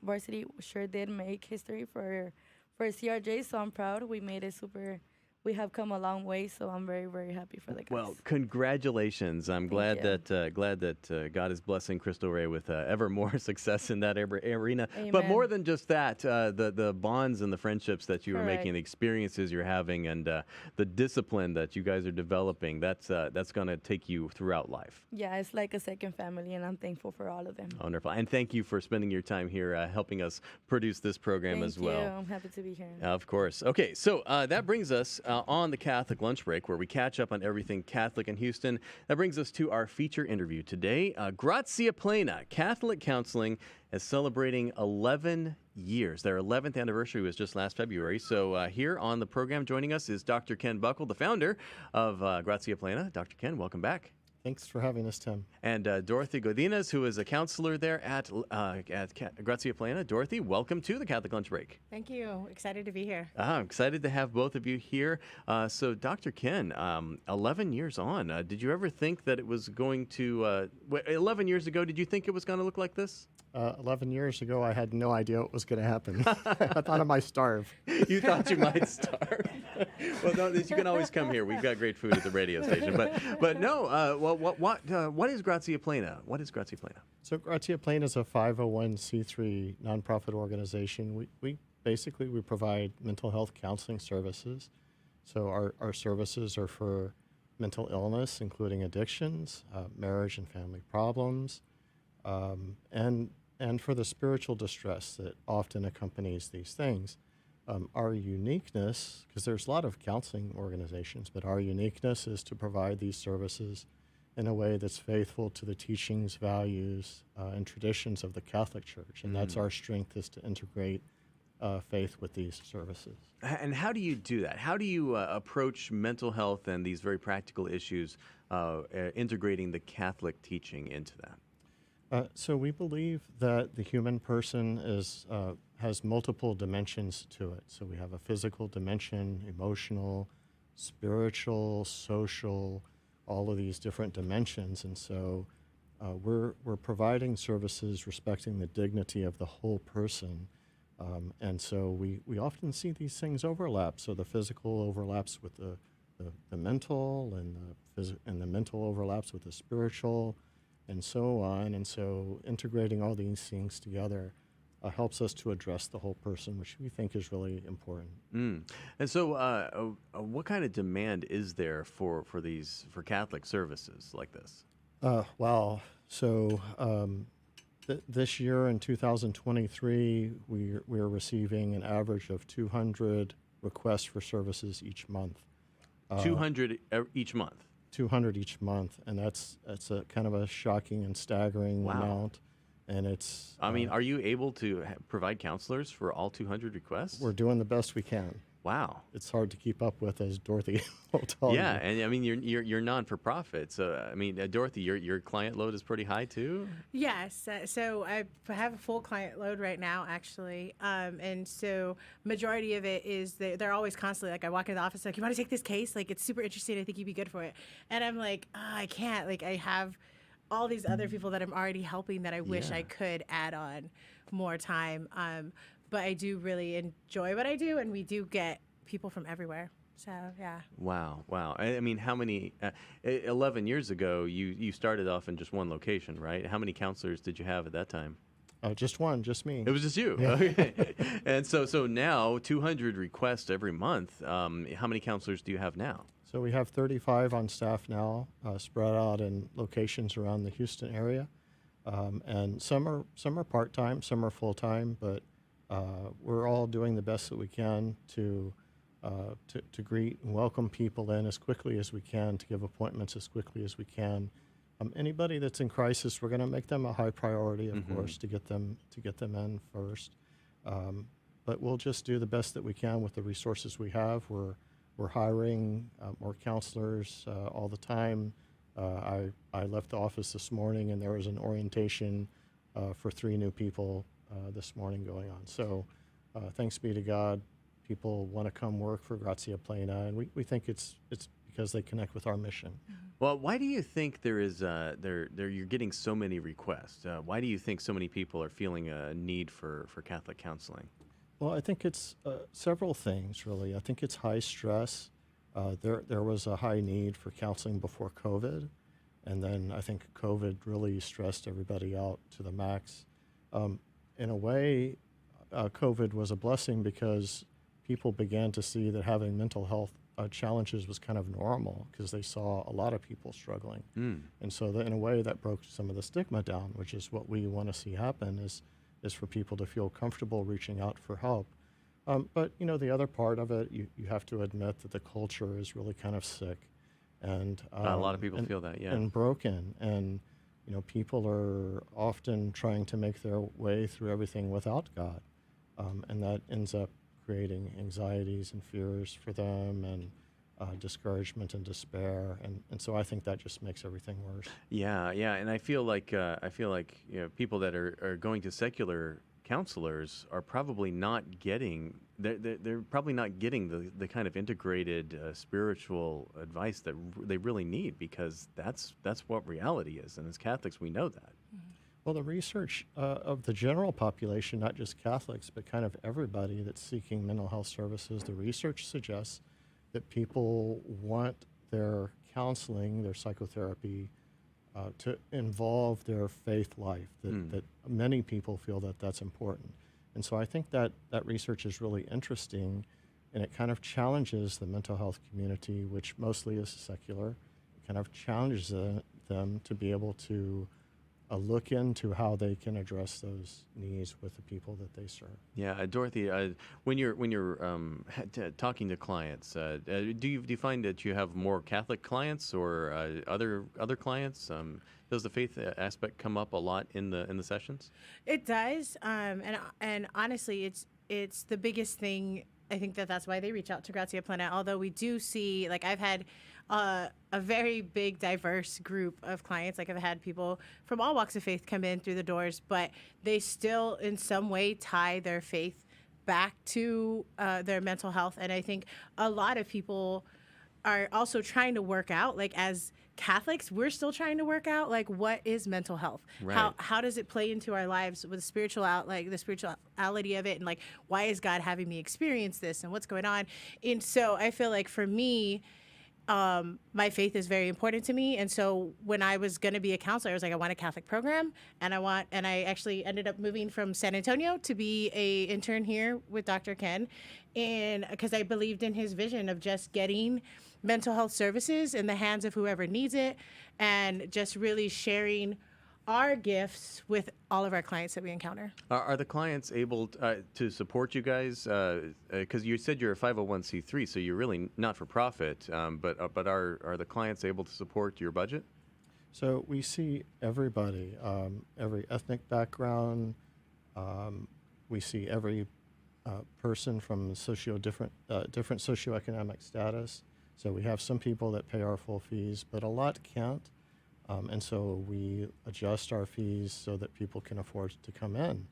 varsity sure did make history for CRJ. So I'm proud. We made it super. we have come a long way. So I'm very, very happy for the guys. Well, congratulations! I'm glad you. that God is blessing Cristo Rey with ever more success in that arena. But Amen. more than just that, the bonds and the friendships that you are Correct. making, the experiences you're having, and the discipline that you guys are developing, that's going to take you throughout life. Yeah, it's like a second family, and I'm thankful for all of them. Wonderful, and thank you for spending your time here, helping us produce this program as well. Thank you. I'm happy to be here. Of course. Okay, so that brings us on the Catholic Lunch Break, where we catch up on everything Catholic in Houston. That brings us to our feature interview today. Gratia Plena, Catholic Counseling, is celebrating 11 years. Their 11th anniversary was just last February. So here on the program joining us is Dr. Ken Buckle, the founder of Gratia Plena. Dr. Ken, welcome back. Thanks for having us, Tim. And Dorothy Godinez, who is a counselor there at Gratia Plena. Dorothy, welcome to the Catholic Lunch Break. Thank you. Excited to be here. I'm excited to have both of you here. So, Dr. Ken, 11 years on, did you ever think that it was going to, 11 years ago, did you think it was going to look like this? 11 years ago, I had no idea what was going to happen. I thought I might starve. You thought you might starve? Well, no, you can always come here. We've got great food at the radio station. But no, what is Gratia Plena? What is Gratia Plena? So Gratia Plena is a 501c3 nonprofit organization. We basically provide mental health counseling services. So our services are for mental illness, including addictions, marriage and family problems, and for the spiritual distress that often accompanies these things. Our uniqueness, because there's a lot of counseling organizations, but our uniqueness is to provide these services in a way that's faithful to the teachings, values, and traditions of the Catholic Church. And that's our strength, is to integrate faith with these services. And how do you do that? How do you approach mental health and these very practical issues, integrating the Catholic teaching into that? So we believe that the human person has multiple dimensions to it. So we have a physical dimension, emotional, spiritual, social, all of these different dimensions. And so we're providing services respecting the dignity of the whole person. And so we often see these things overlap. So the physical overlaps with the mental, and the mental overlaps with the spiritual, and so on. And so integrating all these things together helps us to address the whole person, which we think is really important. And so what kind of demand is there for Catholic services like this? Wow. So this year in 2023, we're receiving an average of 200 requests for services each month. 200 each month? 200 each month, and that's a kind of a shocking and staggering amount. And it's. I mean, are you able to provide counselors for all 200 requests? We're doing the best we can. Wow. It's hard to keep up with, as Dorothy will tell you. Yeah, and I mean, you're non-for-profit, so I mean, Dorothy, your client load is pretty high too. Yes. So I have a full client load right now, actually, and so majority of it is they're always constantly like, I walk into the office like, you want to take this case? Like, it's super interesting. I think you'd be good for it. And I'm like, I can't. Like, I have all these other people that I'm already helping that I wish I could add on more time. But I do really enjoy what I do, and we do get people from everywhere. So, yeah. Wow. I mean, how many, 11 years ago, you started off in just one location, right? How many counselors did you have at that time? Just one, just me. It was just you. Yeah. Okay. And so now, 200 requests every month. How many counselors do you have now? So we have 35 on staff now, spread out in locations around the Houston area. And some are part-time, some are full-time, but we're all doing the best that we can to greet and welcome people in as quickly as we can, to give appointments as quickly as we can. Anybody that's in crisis, we're going to make them a high priority, of course, to get them in first. But we'll just do the best that we can with the resources we have. We're hiring more counselors all the time. I left the office this morning, and there was an orientation for 3 new people this morning going on. So thanks be to God, people want to come work for Gratia Plena, and we think it's because they connect with our mission. Well, why do you think you're getting so many requests? Why do you think so many people are feeling a need for Catholic counseling? Well, I think it's several things, really. I think it's high stress. There was a high need for counseling before COVID, and then I think COVID really stressed everybody out to the max. In a way, COVID was a blessing because people began to see that having mental health challenges was kind of normal because they saw a lot of people struggling. And so in a way that broke some of the stigma down, which is what we want to see happen is for people to feel comfortable reaching out for help. But the other part of it, you have to admit that the culture is really kind of sick, and a lot of people feel that, yeah, and broken, and people are often trying to make their way through everything without God, and that ends up creating anxieties and fears for them, and discouragement and despair, and so I think that just makes everything worse. Yeah, and I feel like people that are going to secular counselors are probably not getting they're probably not getting the kind of integrated spiritual advice that they really need, because that's what reality is, and as Catholics we know that. Well, the research of the general population, not just Catholics, but kind of everybody that's seeking mental health services, the research suggests that people want their counseling, their psychotherapy, to involve their faith life, that many people feel that that's important. And so I think that research is really interesting, and it kind of challenges the mental health community, which mostly is secular. It kind of challenges them to be able to look into how they can address those needs with the people that they serve. Yeah, Dorothy, when you're talking to clients, do you find that you have more Catholic clients or other clients? Does the faith aspect come up a lot in the sessions? It does, and honestly, it's the biggest thing. I think that's why they reach out to Gratia Plena. Although we do see, like, I've had a very big, diverse group of clients. Like, I've had people from all walks of faith come in through the doors, but they still, in some way, tie their faith back to their mental health. And I think a lot of people are also trying to work out, like, as Catholics, we're still trying to work out, like, what is mental health? Right. How does it play into our lives with the spirituality of it, and, like, why is God having me experience this, and what's going on? And so I feel like for me, my faith is very important to me. And so when I was going to be a counselor, I was like, I want a Catholic program, and I actually ended up moving from San Antonio to be a intern here with Dr. Ken, and because I believed in his vision of just getting mental health services in the hands of whoever needs it, and just really sharing our gifts with all of our clients that we encounter. Are the clients able to support you guys? Because you said you're a 501c3, so you're really not for profit. But are the clients able to support your budget? So we see everybody, every ethnic background. We see every person from different socioeconomic status. So we have some people that pay our full fees, but a lot can't. And so we adjust our fees so that people can afford to come in.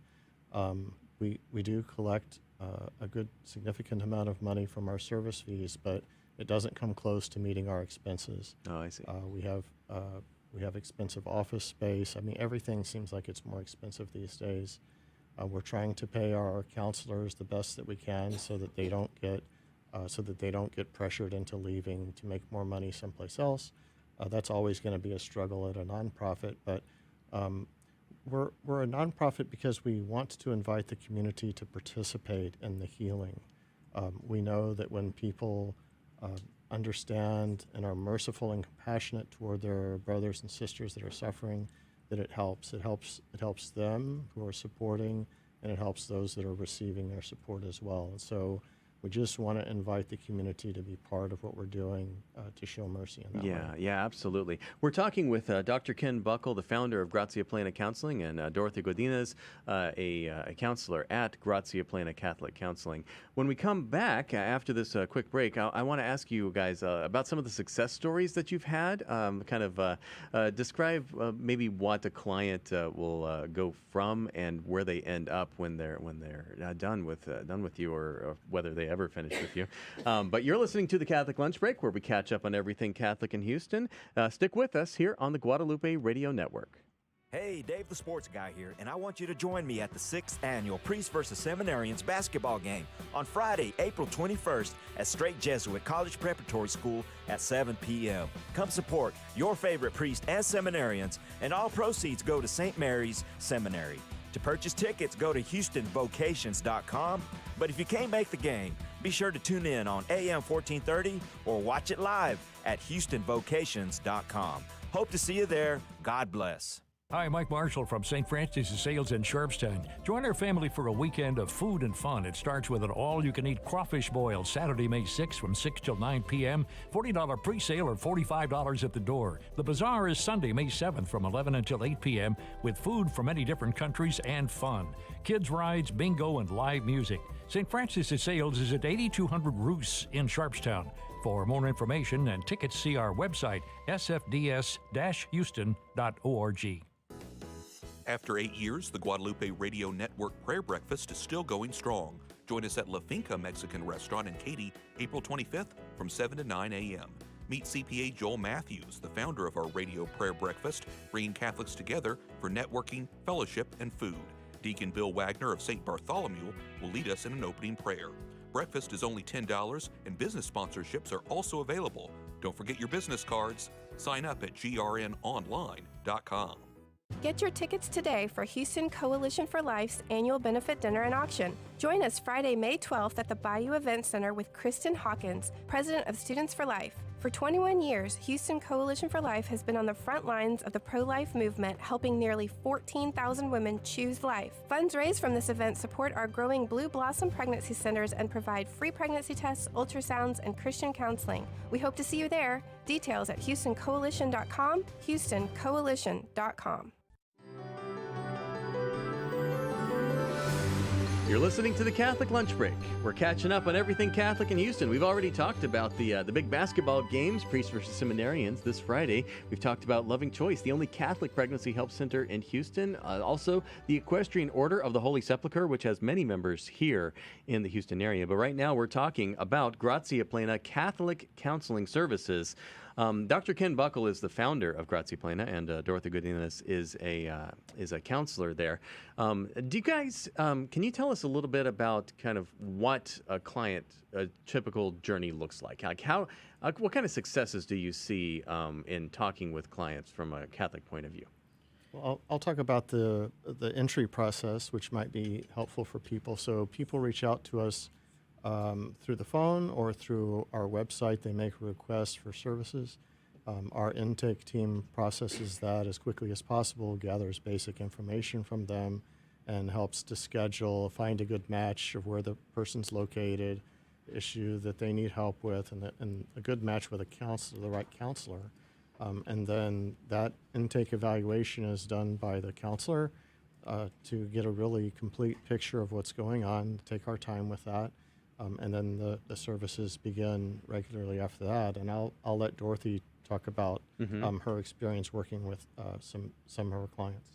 We do collect a good significant amount of money from our service fees, but it doesn't come close to meeting our expenses. Oh, I see. We have expensive office space. I mean, everything seems like it's more expensive these days. We're trying to pay our counselors the best that we can so that they don't get pressured into leaving to make more money someplace else. That's always going to be a struggle at a nonprofit, but we're a nonprofit because we want to invite the community to participate in the healing. We know that when people understand and are merciful and compassionate toward their brothers and sisters that are suffering, that it helps. It helps them who are supporting, and it helps those that are receiving their support as well. And so we just want to invite the community to be part of what we're doing to show mercy in that way. Yeah, absolutely. We're talking with Dr. Ken Buckle, the founder of Gratia Plena Counseling, and Dorothy Godinez, a counselor at Gratia Plena Catholic Counseling. When we come back after this quick break, I want to ask you guys about some of the success stories that you've had. Describe maybe what a client will go from and where they end up when they're done with you, or whether they ever finish with you. But you're listening to the Catholic Lunch Break, where we catch up on everything Catholic in Houston. Stick with us here on the Guadalupe Radio Network. Hey, Dave the Sports Guy here, and I want you to join me at the 6th Annual Priest vs. Seminarians basketball game on Friday, April 21st at Straight Jesuit College Preparatory School at 7 p.m. Come support your favorite priest and seminarians, and all proceeds go to St. Mary's Seminary. To purchase tickets, go to HoustonVocations.com, but if you can't make the game, be sure to tune in on AM 1430 or watch it live at HoustonVocations.com. Hope to see you there. God bless. Hi, Mike Marshall from St. Francis de Sales in Sharpstown. Join our family for a weekend of food and fun. It starts with an all-you-can-eat crawfish boil Saturday, May 6th from 6 till 9 p.m. $40 pre-sale or $45 at the door. The bazaar is Sunday, May 7th from 11 until 8 p.m. with food from many different countries and fun. Kids rides, bingo, and live music. St. Francis de Sales is at 8200 Roos in Sharpstown. For more information and tickets, see our website, sfds-houston.org. After 8 years, the Guadalupe Radio Network Prayer Breakfast is still going strong. Join us at La Finca Mexican Restaurant in Katy, April 25th from 7 to 9 a.m. Meet CPA Joel Matthews, the founder of our radio prayer breakfast, bringing Catholics together for networking, fellowship, and food. Deacon Bill Wagner of St. Bartholomew will lead us in an opening prayer. Breakfast is only $10, and business sponsorships are also available. Don't forget your business cards. Sign up at grnonline.com. Get your tickets today for Houston Coalition for Life's annual benefit dinner and auction. Join us Friday, May 12th at the Bayou Event Center with Kristen Hawkins, President of Students for Life. For 21 years, Houston Coalition for Life has been on the front lines of the pro-life movement, helping nearly 14,000 women choose life. Funds raised from this event support our growing Blue Blossom Pregnancy Centers and provide free pregnancy tests, ultrasounds, and Christian counseling. We hope to see you there. Details at HoustonCoalition.com, HoustonCoalition.com. You're listening to the Catholic Lunch Break. We're catching up on everything Catholic in Houston. We've already talked about the big basketball games, Priests versus Seminarians, this Friday. We've talked about Loving Choice, the only Catholic pregnancy help center in Houston. Also, the Equestrian Order of the Holy Sepulchre, which has many members here in the Houston area. But right now, we're talking about Gratia Plena Catholic Counseling Services. Dr. Ken Buckle is the founder of Gratia Plena, and Dorothy Godinez is a counselor there. Do you guys, can you tell us a little bit about kind of what a typical journey looks like? Like what kind of successes do you see in talking with clients from a Catholic point of view? Well, I'll talk about the entry process, which might be helpful for people. So people reach out to us through the phone or through our website. They make a request for services. Our intake team processes that as quickly as possible, gathers basic information from them, and helps to schedule, find a good match of where the person's located, issue that they need help with, and a good match with a counselor, the right counselor. And then that intake evaluation is done by the counselor to get a really complete picture of what's going on, take our time with that. And then the services begin regularly after that. And I'll let Dorothy talk about her experience working with some of her clients.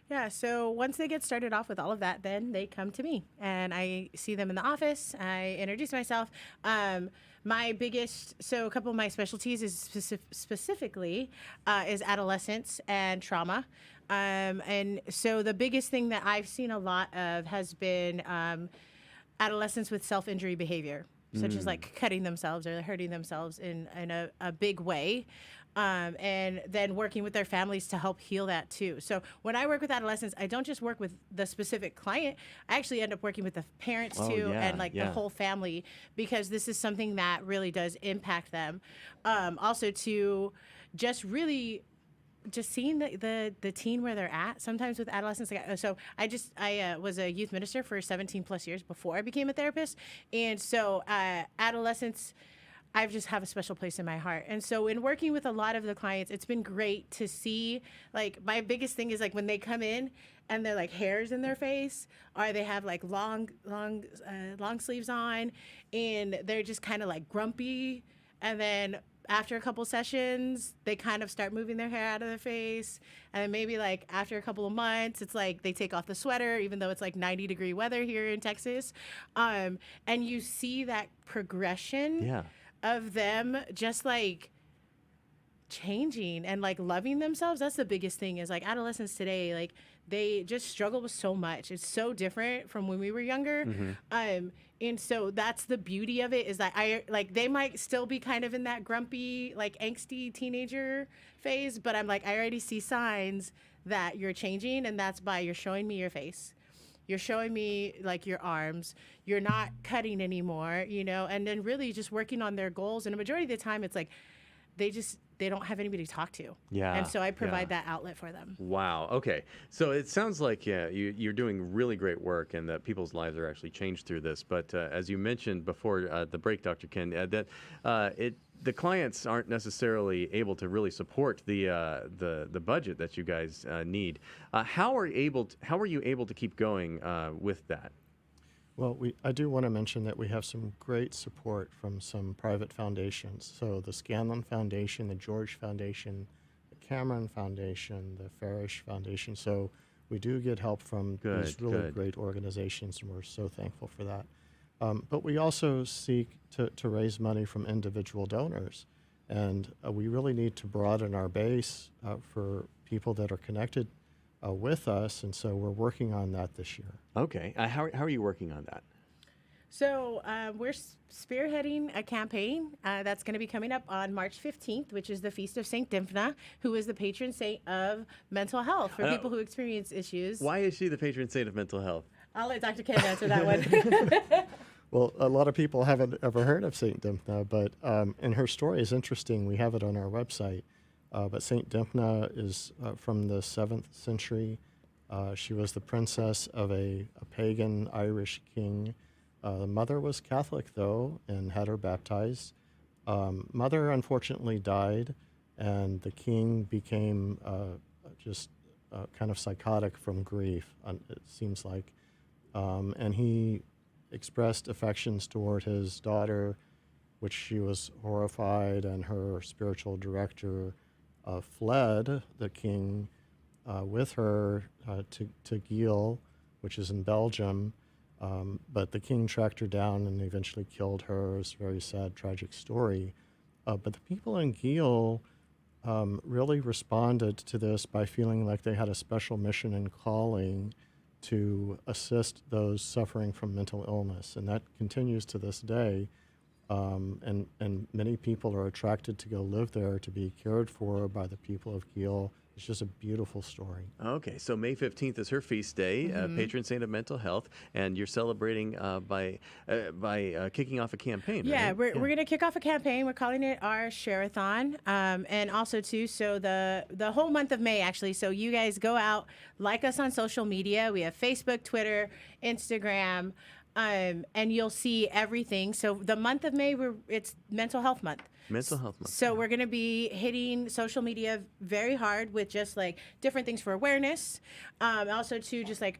Yeah, so once they get started off with all of that, then they come to me and I see them in the office. I introduce myself. A couple of my specialties is specifically is adolescence and trauma. And so the biggest thing that I've seen a lot of has been adolescents with self-injury behavior, such as like cutting themselves or hurting themselves in a big way. And then working with their families to help heal that too. So when I work with adolescents, I don't just work with the specific client. I actually end up working with the parents too, and the whole family, because this is something that really does impact them. Also to just really seeing the teen where they're at sometimes with adolescents. I was a youth minister for 17 plus years before I became a therapist. And so adolescents, I just have a special place in my heart. And so in working with a lot of the clients, it's been great to see, like, my biggest thing is like when they come in and they're like hairs in their face, or they have like long sleeves on and they're just kind of like grumpy. And then after a couple sessions, they kind of start moving their hair out of their face. And then maybe like after a couple of months, it's like they take off the sweater, even though it's like 90-degree weather here in Texas. And you see that progression of them just changing and like loving themselves. That's the biggest thing, is like adolescents today, like they just struggle with so much. It's so different from when we were younger. And so that's the beauty of it, is that they might still be kind of in that grumpy, like angsty teenager phase, but I'm like, I already see signs that you're changing, and that's by you're showing me your face. You're showing me like your arms. You're not cutting anymore, you know, and then really just working on their goals. And a majority of the time it's like they don't have anybody to talk to. Yeah. And so I provide that outlet for them. Wow. Okay. So it sounds like, you're doing really great work, and that people's lives are actually changed through this. But as you mentioned before the break, Dr. Ken, the clients aren't necessarily able to really support the budget that you guys need. How are you able to keep going with that? Well, I do want to mention that we have some great support from some private foundations. So the Scanlon Foundation, the George Foundation, the Cameron Foundation, the Farish Foundation. So we do get help from these really great organizations, and we're so thankful for that. But we also seek to raise money from individual donors. And we really need to broaden our base for people that are connected with us, and so we're working on that this year. Okay. How are you working on that? So we're spearheading a campaign that's going to be coming up on March 15th, which is the Feast of St. Dymphna, who is the patron saint of mental health for people who experience issues. Why is she the patron saint of mental health? I'll let Dr. Ken answer that one. Well, a lot of people haven't ever heard of St. Dymphna, but and her story is interesting. We have it on our website. But St. Dymphna is from the 7th century. She was the princess of a pagan Irish king. The mother was Catholic, though, and had her baptized. Mother, unfortunately, died, and the king became just kind of psychotic from grief, it seems like. And he expressed affections toward his daughter, which she was horrified, and her spiritual director fled the king with her to Geel, which is in Belgium, but the king tracked her down and eventually killed her. It's a very sad, tragic story. But the people in Geel really responded to this by feeling like they had a special mission and calling to assist those suffering from mental illness, and that continues to this day. And many people are attracted to go live there to be cared for by the people of Geel. It's just a beautiful story. Okay, so May 15th is her feast day, patron saint of mental health, and you're celebrating by kicking off a campaign. Yeah, right? we're going to kick off a campaign. We're calling it our Share-a-thon, and also too, so the whole month of May actually. So you guys go out, like us on social media. We have Facebook, Twitter, Instagram. And you'll see everything. So the month of May, it's Mental Health Month. Mental Health Month. So we're going to be hitting social media very hard with just like different things for awareness. Also too, just like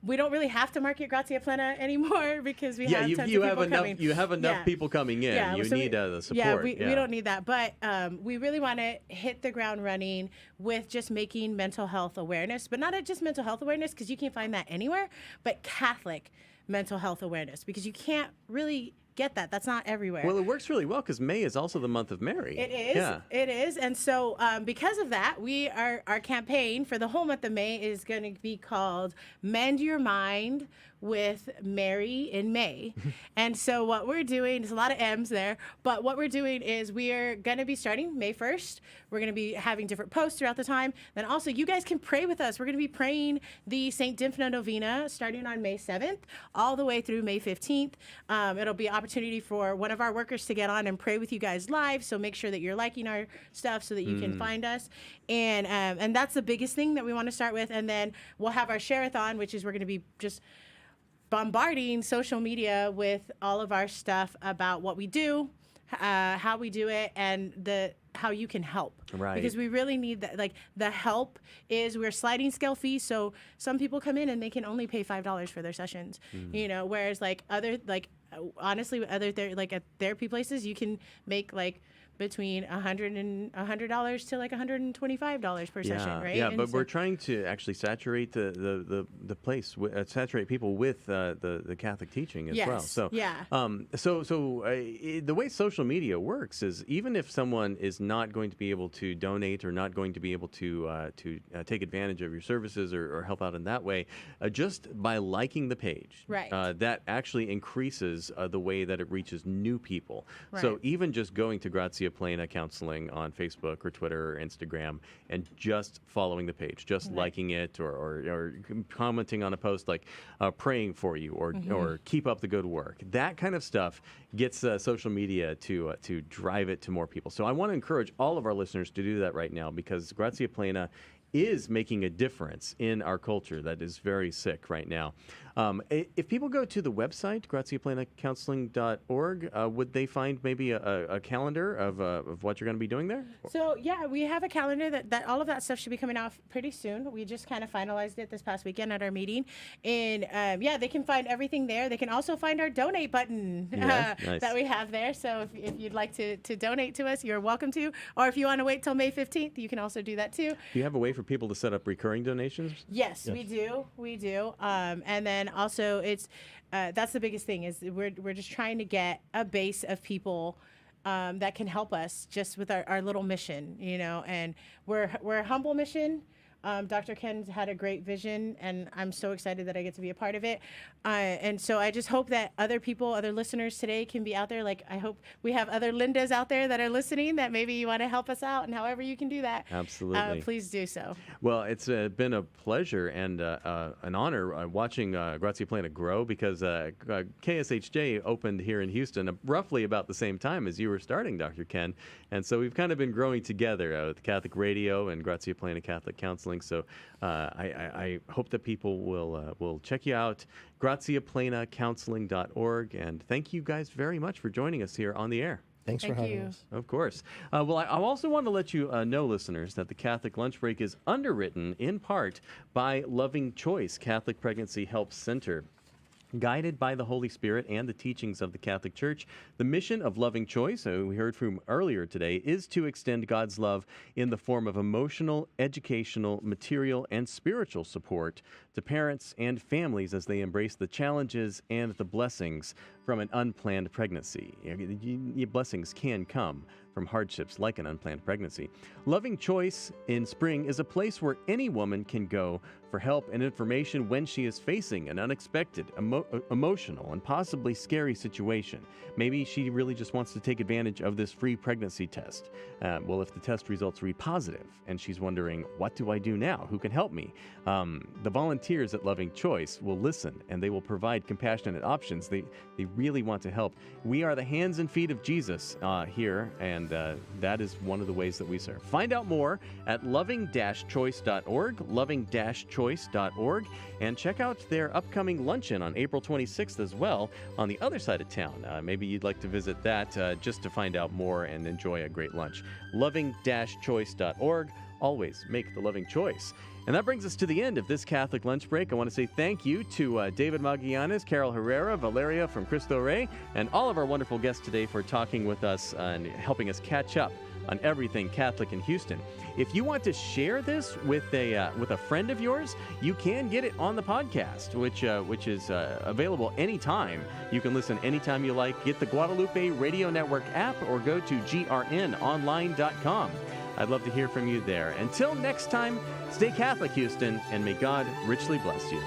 we don't really have to market Gratia Plena anymore because we have tons of people coming. You have enough people coming in. Yeah, you so need the support. Yeah, we don't need that. But we really want to hit the ground running with just making mental health awareness, but not just mental health awareness, because you can't find that anywhere, but Catholic mental health awareness, because you can't really get that. That's not everywhere. Well, it works really well because May is also the month of Mary. It is. Yeah. It is. And so because of that, our campaign for the whole month of May is going to be called Mend Your Mind with Mary in May. And so what we're doing, there's a lot of M's there, but what we're doing is we are going to be starting May 1st. We're going to be having different posts throughout the time. Then also you guys can pray with us. We're going to be praying the St. Dymphna Novena starting on May 7th all the way through May 15th. It'll be an opportunity for one of our workers to get on and pray with you guys live. So make sure that you're liking our stuff so that you can find us. And that's the biggest thing that we want to start with. And then we'll have our Share-a-thon, which is we're going to be just bombarding social media with all of our stuff about what we do, how we do it, and how you can help. Right. Because we really need that. Like the help is we're sliding scale fees, so some people come in and they can only pay $5 for their sessions. You know, whereas like honestly, at therapy places you can make like between $100 to like $125 per session, right? Yeah, And but so- we're trying to actually saturate the place, saturate people with the Catholic teaching as well. Yes, So yeah. The way social media works is even if someone is not going to be able to donate or not going to be able to take advantage of your services or help out in that way, just by liking the page, Right. That actually increases the way that it reaches new people. So Right. even just going to Gratia Plena Counseling on Facebook or Twitter or Instagram and just following the page, just liking it or commenting on a post like praying for you or keep up the good work. That kind of stuff gets social media to drive it to more people. So I want to encourage all of our listeners to do that right now because Gratia Plena is making a difference in our culture that is very sick right now. If people go to the website, gratiaplenacounseling.org, would they find maybe a calendar of what you're going to be doing there? So yeah, we have a calendar that all of that stuff should be coming out pretty soon. We just kind of finalized it this past weekend at our meeting, and they can find everything there. They can also find our donate button Nice. that we have there. So if you'd like to donate to us, you're welcome to. Or if you want to wait till May 15th, you can also do that too. Do you have a way for people to set up recurring donations? Yes, we do. And then also it's that's the biggest thing is we're just trying to get a base of people that can help us just with our little mission, and we're a humble mission. Dr. Ken had a great vision, and I'm so excited that I get to be a part of it. And so I just hope that other people, other listeners today can be out there. Like, I hope we have other Lindas out there that are listening that maybe you want to help us out, and however you can do that. Absolutely. Please do so. Well, it's been a pleasure and an honor watching Gratia Plena grow because KSHJ opened here in Houston roughly about the same time as you were starting, Dr. Ken. And so we've kind of been growing together with Catholic Radio and Gratia Plena Catholic Counseling. So I hope that people will check you out, gratiaplenacounseling.org. And thank you guys very much for joining us here on the air. Thanks for having us. Of course. Well, I also want to let you know, listeners, that the Catholic Lunch Break is underwritten in part by Loving Choice Catholic Pregnancy Help Center. Guided by the Holy Spirit and the teachings of the Catholic Church, the mission of Loving Choice, we heard from earlier today, is to extend God's love in the form of emotional, educational, material, and spiritual support to parents and families as they embrace the challenges and the blessings from an unplanned pregnancy. Blessings can come from hardships like an unplanned pregnancy. Loving Choice in Spring is a place where any woman can go for help and information when she is facing an unexpected, emotional, and possibly scary situation. Maybe she really just wants to take advantage of this free pregnancy test. Well, if the test results read positive and she's wondering, what do I do now? Who can help me? The volunteers at Loving Choice will listen and they will provide compassionate options. They really want to help. We are the hands and feet of Jesus here, and that is one of the ways that we serve. Find out more at loving-choice.org, loving-choice.org, and check out their upcoming luncheon on April 26th as well on the other side of town. Maybe you'd like to visit that just to find out more and enjoy a great lunch. Loving-choice.org. Always make the loving choice. And that brings us to the end of this Catholic Lunch Break. I want to say thank you to David Magallanes, Carol Herrera, Valeria from Cristo Rey, and all of our wonderful guests today for talking with us and helping us catch up on everything Catholic in Houston. If you want to share this with a friend of yours, you can get it on the podcast, which is available anytime. You can listen anytime you like. Get the Guadalupe Radio Network app or go to grnonline.com. I'd love to hear from you there. Until next time, stay Catholic, Houston, and may God richly bless you.